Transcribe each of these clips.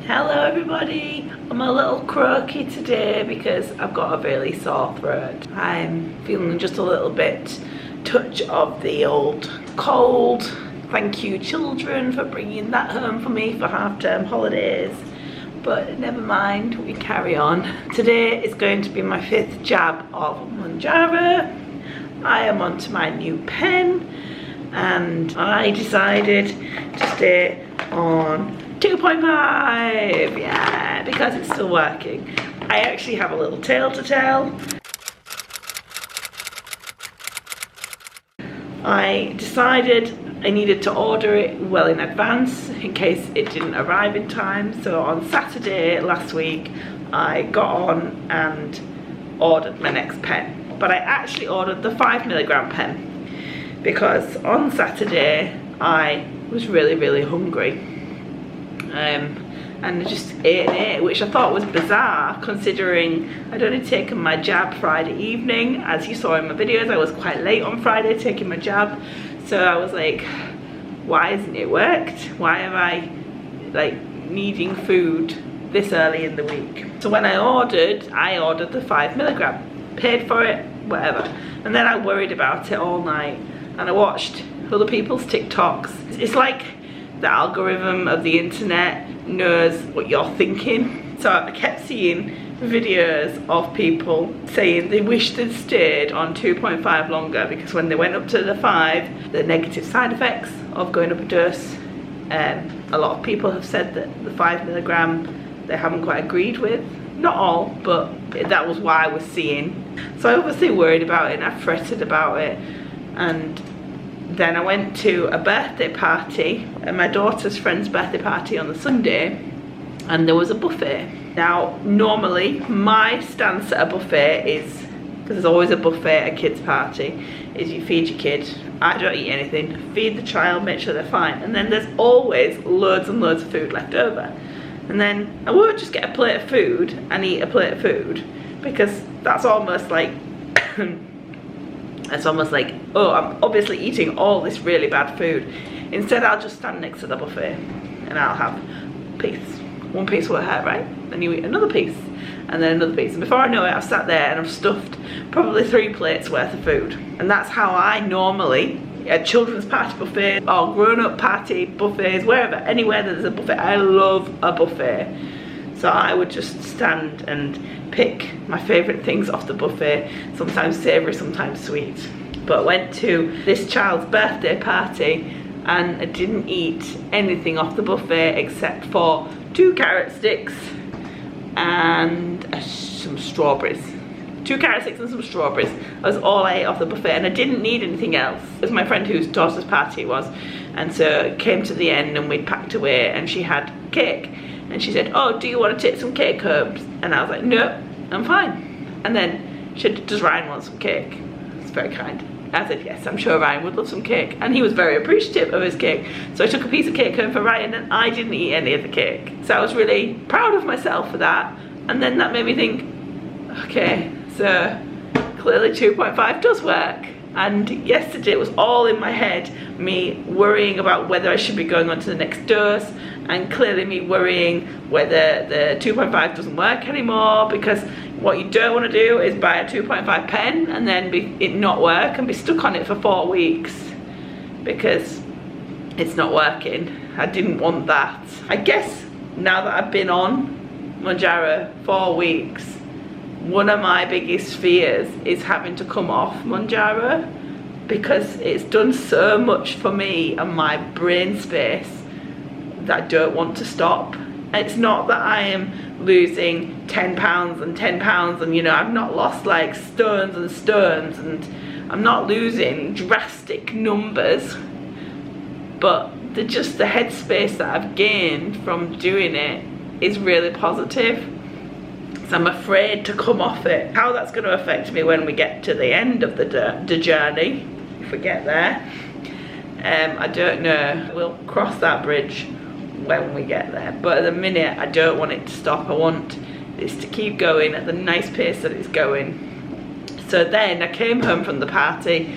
Hello everybody, I'm a little croaky today because I've got a really sore throat. I'm feeling just a little bit touch of the old cold. Thank you children for bringing that home for me for half-term holidays. But never mind, we carry on. Today is going to be my 5th jab of Mounjaro. I am onto my new pen and I decided to stay on 2.5, yeah, because it's still working. I actually have a little tale to tell. I decided I needed to order it well in advance in case it didn't arrive in time. So on Saturday last week, I got on and ordered my next pen. But I actually ordered the 5mg pen because on Saturday I was really hungry. And I just ate and ate, which I thought was bizarre considering I'd only taken my jab Friday evening. As you saw in my videos, I was quite late on Friday taking my jab, so I was like, why hasn't it worked? Why am I like needing food this early in the week? So when I ordered the 5mg, paid for it, whatever, and then I worried about it all night and I watched other people's TikToks. It's like the algorithm of the internet knows what you're thinking. So I kept seeing videos of people saying they wish they'd stayed on 2.5 longer because when they went up to the 5, the negative side effects of going up a dose. A lot of people have said that the 5mg they haven't quite agreed with. Not all, but that was what I was seeing. So I obviously worried about it and I fretted about it. And then I went to a birthday party, my daughter's friend's birthday party on the Sunday, and there was a buffet. Now, normally my stance at a buffet is, because there's always a buffet at a kid's party, is you feed your kid. I don't eat anything, feed the child, make sure they're fine, and then there's always loads and loads of food left over. And then I won't just get a plate of food and eat a plate of food, because that's almost like it's almost like, oh, I'm obviously eating all this really bad food. Instead, I'll just stand next to the buffet and I'll have a piece. One piece will hurt, right? Then you eat another piece and then another piece. And before I know it, I've sat there and I've stuffed probably 3 plates worth of food. And that's how I normally, at children's party buffet or grown-up party buffets, wherever, anywhere that there's a buffet, I love a buffet. So I would just stand and pick my favourite things off the buffet, sometimes savoury, sometimes sweet. But I went to this child's birthday party and I didn't eat anything off the buffet except for 2 carrot sticks and some strawberries. 2 carrot sticks and some strawberries. That was all I ate off the buffet and I didn't need anything else. It was my friend whose daughter's party it was, and so it came to the end and we'd packed away and she had cake. And she said, oh, do you want to take some cake home? And I was like, no, I'm fine. And then she said, does Ryan want some cake? It's very kind. I said, yes, I'm sure Ryan would love some cake. And he was very appreciative of his cake. So I took a piece of cake home for Ryan and I didn't eat any of the cake. So I was really proud of myself for that. And then that made me think, okay, so clearly 2.5 does work. And yesterday it was all in my head, me worrying about whether I should be going on to the next dose, and clearly me worrying whether the 2.5 doesn't work anymore, because what you don't want to do is buy a 2.5 pen and then it not work and be stuck on it for 4 weeks because it's not working. I didn't want that. I guess now that I've been on Mounjaro 4 weeks, one of my biggest fears is having to come off Mounjaro because it's done so much for me and my brain space that I don't want to stop. It's not that I am losing 10 pounds and 10 pounds and, you know, I've not lost like stones and stones and I'm not losing drastic numbers, but just the headspace that I've gained from doing it is really positive. So I'm afraid to come off it. How that's going to affect me when we get to the end of the journey, if we get there, I don't know. We'll cross that bridge when we get there. But at the minute, I don't want it to stop. I want this to keep going at the nice pace that it's going. So then I came home from the party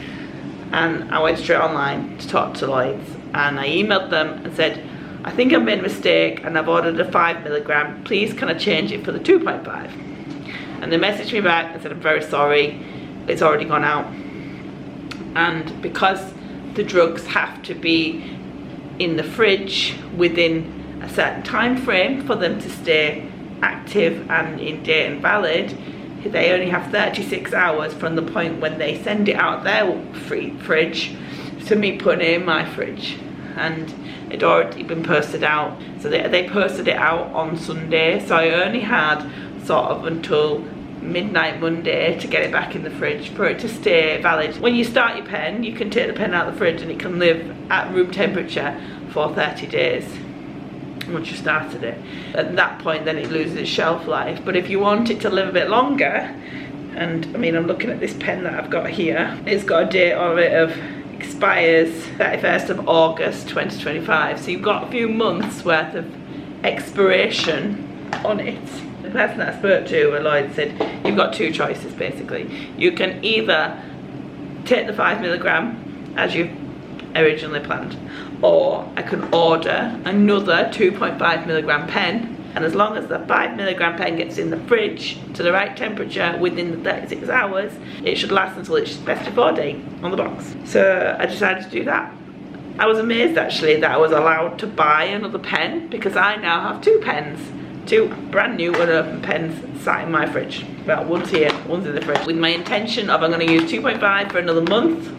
and I went straight online to talk to Lloyds, and I emailed them and said, I think I've made a mistake and I've ordered a 5 milligram. Please can I change it for the 2.5? And they messaged me back and said, I'm very sorry, it's already gone out. And because the drugs have to be in the fridge within a certain time frame for them to stay active and in date and valid, they only have 36 hours from the point when they send it out their fridge to me putting it in my fridge. And it'd already been posted out, so they posted it out on Sunday, so I only had sort of until midnight Monday to get it back in the fridge for it to stay valid. When you start your pen, you can take the pen out of the fridge and it can live at room temperature for 30 days once you started it. At that point then it loses its shelf life. But if you want it to live a bit longer, and I mean I'm looking at this pen that I've got here, it's got a date on it of expires 31st of August 2025, so you've got a few months worth of expiration on it. The person that I spoke to, Lloyd, said you've got two choices basically. You can either take the 5 milligram as you originally planned, or I can order another 2.5 milligram pen, and as long as the 5 milligram pen gets in the fridge to the right temperature within the 36 hours, it should last until its best before date on the box. So I decided to do that. I was amazed actually that I was allowed to buy another pen, because I now have two pens. Two brand new unopened pens sat in my fridge. Well, one's here, one's in the fridge. With my intention of I'm going to use 2.5 for another month,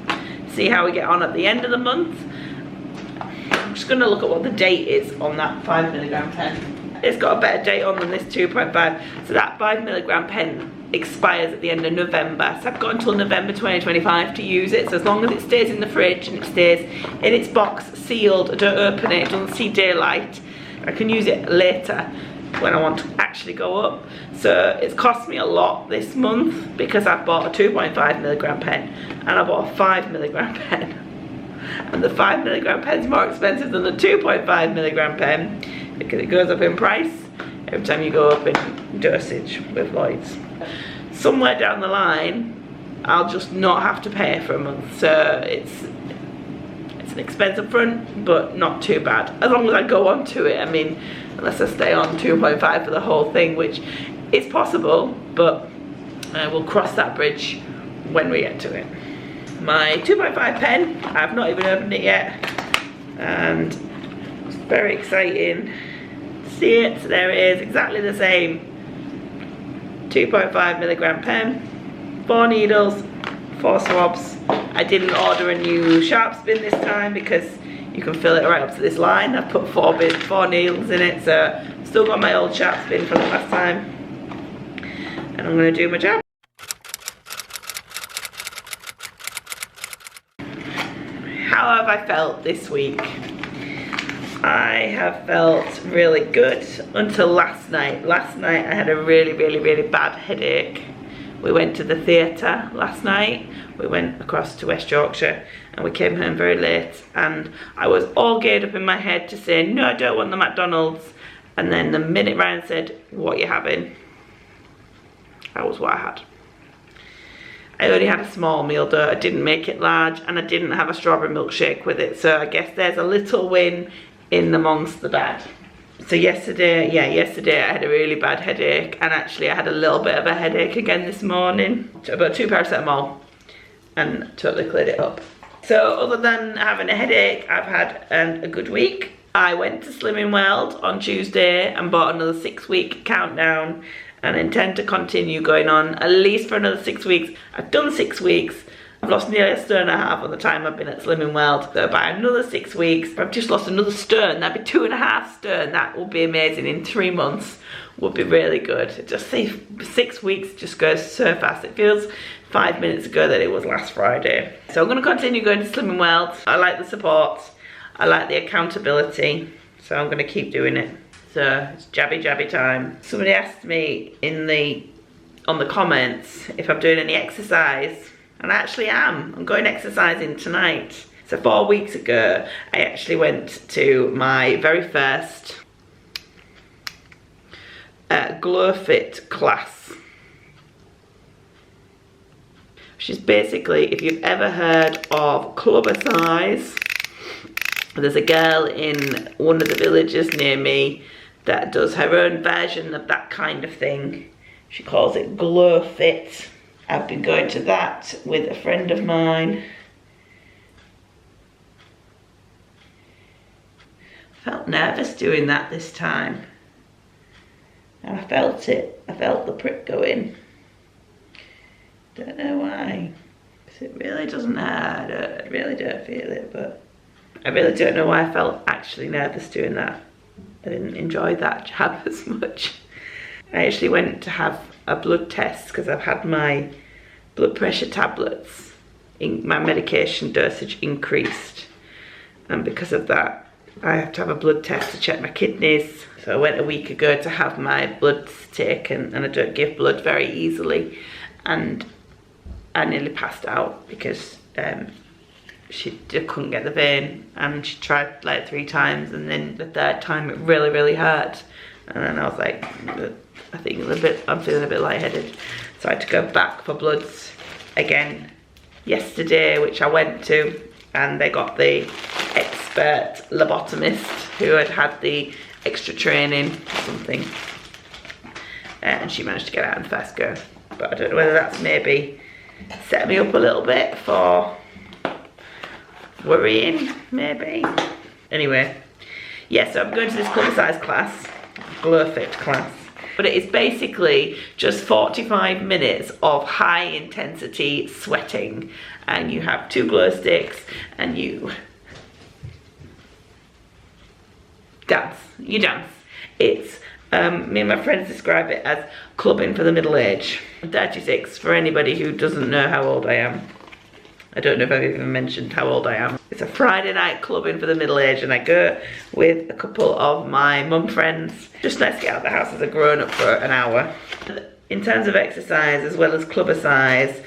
see how we get on at the end of the month. I'm just going to look at what the date is on that 5 milligram pen. It's got a better date on than this 2.5. So that 5 milligram pen expires at the end of November. So I've got until November 2025 to use it. So as long as it stays in the fridge and it stays in its box sealed, I don't open it, it doesn't see daylight, I can use it later when I want to actually go up. So it's cost me a lot this month because I've bought a 2.5 milligram pen and I bought a 5 milligram pen. And the 5 milligram pen is more expensive than the 2.5 milligram pen because it goes up in price every time you go up in dosage with Lloyd's. Somewhere down the line, I'll just not have to pay for a month. So it's an expensive front, but not too bad. As long as I go on to it, I mean, unless I stay on 2.5 for the whole thing, which is possible, but we'll cross that bridge when we get to it. My 2.5 pen, I've not even opened it yet, and it's very exciting to see it. So there it is, exactly the same 2.5 milligram pen, 4 needles, 4 swabs. I didn't order a new sharp spin this time because you can fill it right up to this line. I've put 4 needles in it, so still got my old sharp spin from the last time, and I'm going to do my job. How have I felt this week? I have felt really good until last night. Last night I had a really bad headache. We went to the theatre last night. We went across to West Yorkshire and we came home very late, and I was all geared up in my head to say, no, I don't want the McDonald's. And then the minute Ryan said, what are you having? That was what I had. I only had a small meal though, I didn't make it large, and I didn't have a strawberry milkshake with it. So I guess there's a little win in amongst the bad. So yesterday I had a really bad headache, and actually I had a little bit of a headache again this morning. About 2 paracetamol and totally cleared it up. So other than having a headache, I've had a good week. I went to Slimming World on Tuesday and bought another 6-week countdown, and intend to continue going on at least for another 6 weeks. I've done 6 weeks. I've lost nearly 1.5 stone on the time I've been at Slimming World. So by another 6 weeks, if I've just lost another stone, that'd be 2.5 stone. That would be amazing. In 3 months would be really good. Just say 6 weeks just goes so fast. It feels 5 minutes ago that it was last Friday. So I'm going to continue going to Slimming World. I like the support. I like the accountability. So I'm going to keep doing it. So it's jabby time. Somebody asked me on the comments if I'm doing any exercise, and I actually am. I'm going exercising tonight. So 4 weeks ago, I actually went to my very first Glow Fit class, which is basically, if you've ever heard of clubber size, There's a girl in one of the villages near me that does her own version of that kind of thing. She calls it Glow Fit. I've been going to that with a friend of mine. I felt nervous doing that this time. And I felt it. I felt the prick go in. Don't know why. Because it really doesn't hurt. I really don't feel it, but I really don't know why I felt actually nervous doing that. I didn't enjoy that jab as much. I actually went to have a blood test because I've had my blood pressure tablets, my medication dosage increased, and because of that I have to have a blood test to check my kidneys. So I went a week ago to have my bloods taken, and I don't give blood very easily, and I nearly passed out because she couldn't get the vein, and she tried like 3 times, and then the 3rd time it really hurt, and then I was like, I think I'm feeling a bit lightheaded, so I had to go back for bloods again yesterday, which I went to, and they got the expert lobotomist who had the extra training or something, and she managed to get out in first go. But I don't know whether that's maybe set me up a little bit for worrying, maybe. Anyway, yeah, so I'm going to this club size class, Glow Fit class, but it is basically just 45 minutes of high intensity sweating, and you have 2 glow sticks and you dance. It's me and my friends describe it as clubbing for the middle age. I'm 36, for anybody who doesn't know how old I am. I don't know if I've even mentioned how old I am. It's a Friday night clubbing for the middle age, and I go with a couple of my mum friends. Just nice to get out of the house as a grown up for an hour. In terms of exercise as well as clubber-size,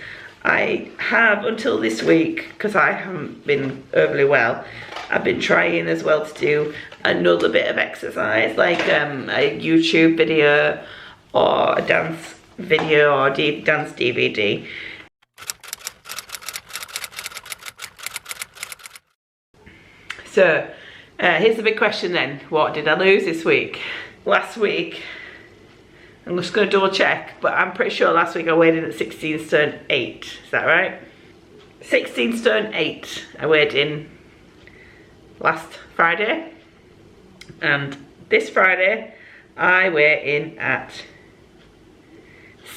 I have until this week, because I haven't been overly well, I've been trying as well to do another bit of exercise, like a YouTube video or a dance video or dance DVD. So, here's the big question then. What did I lose this week? Last week, I'm just going to double check, but I'm pretty sure last week I weighed in at 16 stone 8. Is that right? 16 stone 8 I weighed in last Friday. And this Friday, I weigh in at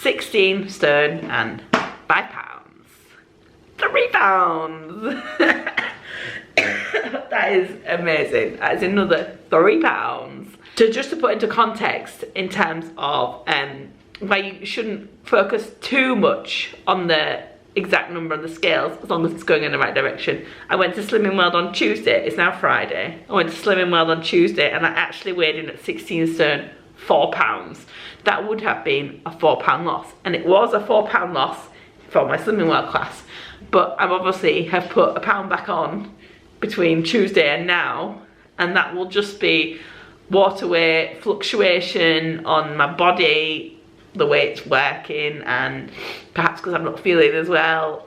16 stone and 5 pounds. 3 pounds! That is amazing. That is another 3 pounds. So just to put into context in terms of why you shouldn't focus too much on the exact number on the scales as long as it's going in the right direction. I went to Slimming World on Tuesday. It's now Friday. I went to Slimming World on Tuesday and I actually weighed in at 16 stone 4 pounds. That would have been a 4 pound loss, and it was a 4 pound loss for my Slimming World class, but I've obviously have put a pound back on between Tuesday and now, and that will just be water weight fluctuation on my body, the way it's working, and perhaps because I'm not feeling as well.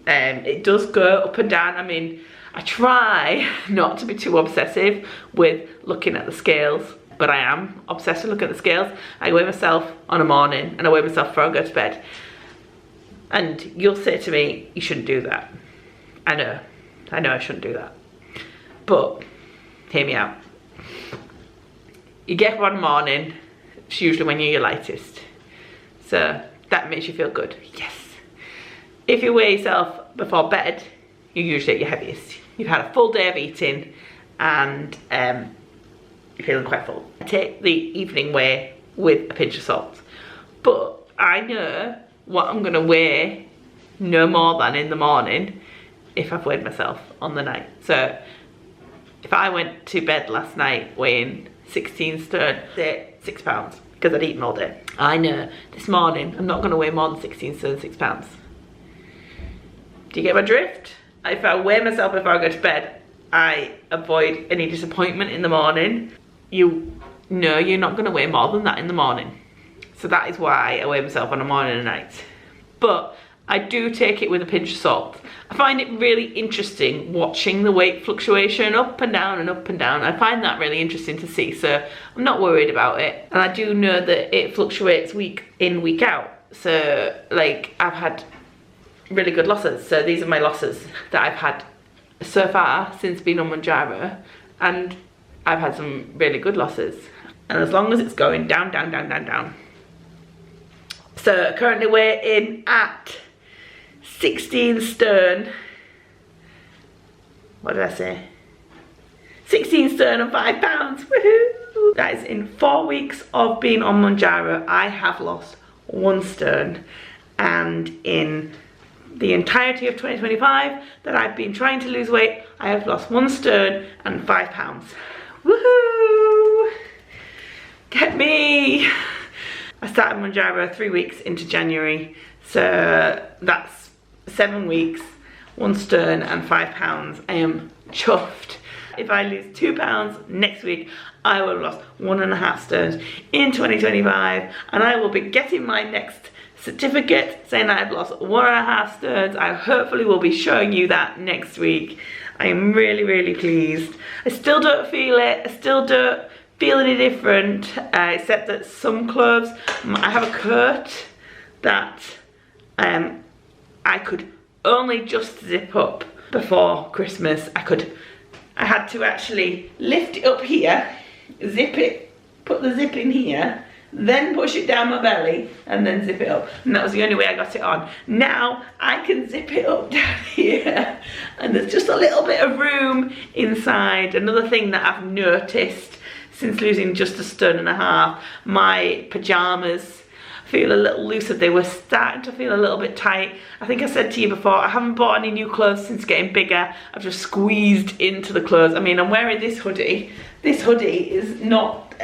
It does go up and down. I mean, I try not to be too obsessive with looking at the scales, but I am obsessed with looking at the scales. I weigh myself on a morning and I weigh myself before I go to bed, and you'll say to me, you shouldn't do that. I know I shouldn't do that, but hear me out. You get up one morning, it's usually when you're your lightest, so that makes you feel good. Yes. If you weigh yourself before bed, you're usually at your heaviest. You've had a full day of eating and you're feeling quite full. I take the evening weigh with a pinch of salt, but I know what I'm gonna weigh no more than in the morning if I've weighed myself on the night. So if I went to bed last night weighing 16 stone, say 6 pounds, because I'd eaten all day, I know this morning I'm not going to weigh more than 16 stone 6 pounds. Do you get my drift? If I weigh myself before I go to bed, I avoid any disappointment in the morning. You know you're not going to weigh more than that in the morning. So that is why I weigh myself on a morning and night. But I do take it with a pinch of salt. I find it really interesting watching the weight fluctuation up and down and up and down. I find that really interesting to see, so I'm not worried about it. And I do know that it fluctuates week in, week out. So like, I've had really good losses. So these are my losses that I've had so far since being on Mounjaro, and I've had some really good losses. And as long as it's going down, down, down, down, down. So currently we're in at 16 stone. What did I say? 16 stone and 5 pounds. Woohoo! That is in 4 weeks of being on Mounjaro. I have lost 1 stone, and in the entirety of 2025 that I've been trying to lose weight, I have lost 1 stone and 5 pounds. Woohoo! Get me! I started Mounjaro 3 weeks into January, so that's 7 weeks, 1 stone and 5 pounds. I am chuffed. If I lose 2 pounds next week, I will have lost 1.5 stones in 2025, and I will be getting my next certificate saying that I've lost 1.5 stones. I hopefully will be showing you that next week. I am really, really pleased. I still don't feel it. I still don't feel any different, except that some clothes, I have a coat that I could only just zip up before Christmas. I had to actually lift it up here, zip it, put the zip in here, then push it down my belly and then zip it up, and that was the only way I got it on. Now I can zip it up down here, and there's just a little bit of room inside. Another thing that I've noticed since losing just 1.5 stone, my pajamas feel a little looser. They were starting to feel a little bit tight. I think I said to you before, I haven't bought any new clothes since getting bigger. I've just squeezed into the clothes. I mean, I'm wearing this hoodie. This hoodie is not,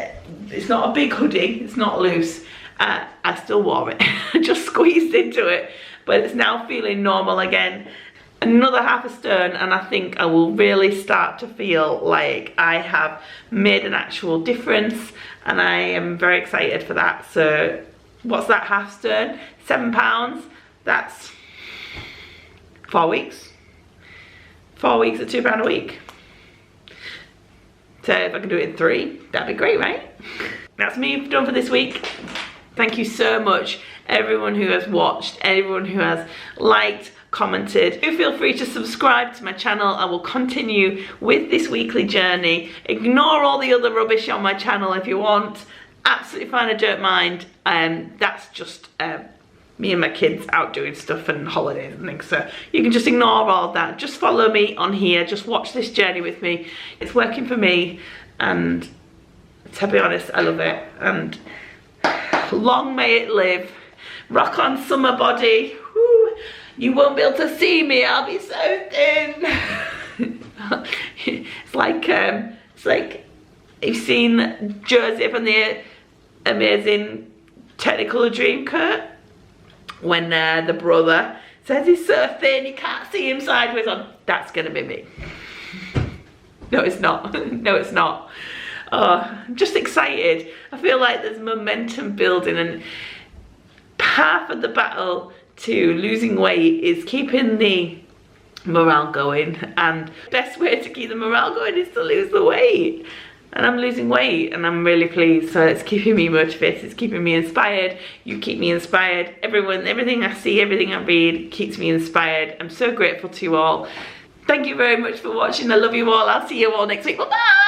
it's not a big hoodie, it's not loose. I still wore it, I just squeezed into it, but it's now feeling normal again. Another 0.5 stone, and I think I will really start to feel like I have made an actual difference, and I am very excited for that. So what's that 0.5 stone? 7 pounds. That's 4 weeks. 4 weeks at £2 a week. So if I can do it in 3, that'd be great, right? That's me done for this week. Thank you so much, everyone who has watched, everyone who has liked, commented. Do feel free to subscribe to my channel. I will continue with this weekly journey. Ignore all the other rubbish on my channel if you want. Absolutely fine, I don't mind. That's just me and my kids out doing stuff and holidays and things, so you can just ignore all that. Just follow me on here, just watch this journey with me. It's working for me, and to be honest, I love it, and long may it live. Rock on, summer body. Woo. You won't be able to see me, I'll be so thin. It's like you've seen Joseph and the amazing Technicolor Dreamcoat, when the brother says he's so thin you can't see him sideways on. That's gonna be me. No, it's not. No, it's not. I'm just excited. I feel like there's momentum building, and half of the battle to losing weight is keeping the morale going, and the best way to keep the morale going is to lose the weight. And I'm losing weight, and I'm really pleased. So it's keeping me motivated, it's keeping me inspired. You keep me inspired. Everyone, everything I see, everything I read keeps me inspired. I'm so grateful to you all. Thank you very much for watching. I love you all. I'll see you all next week. Bye-bye.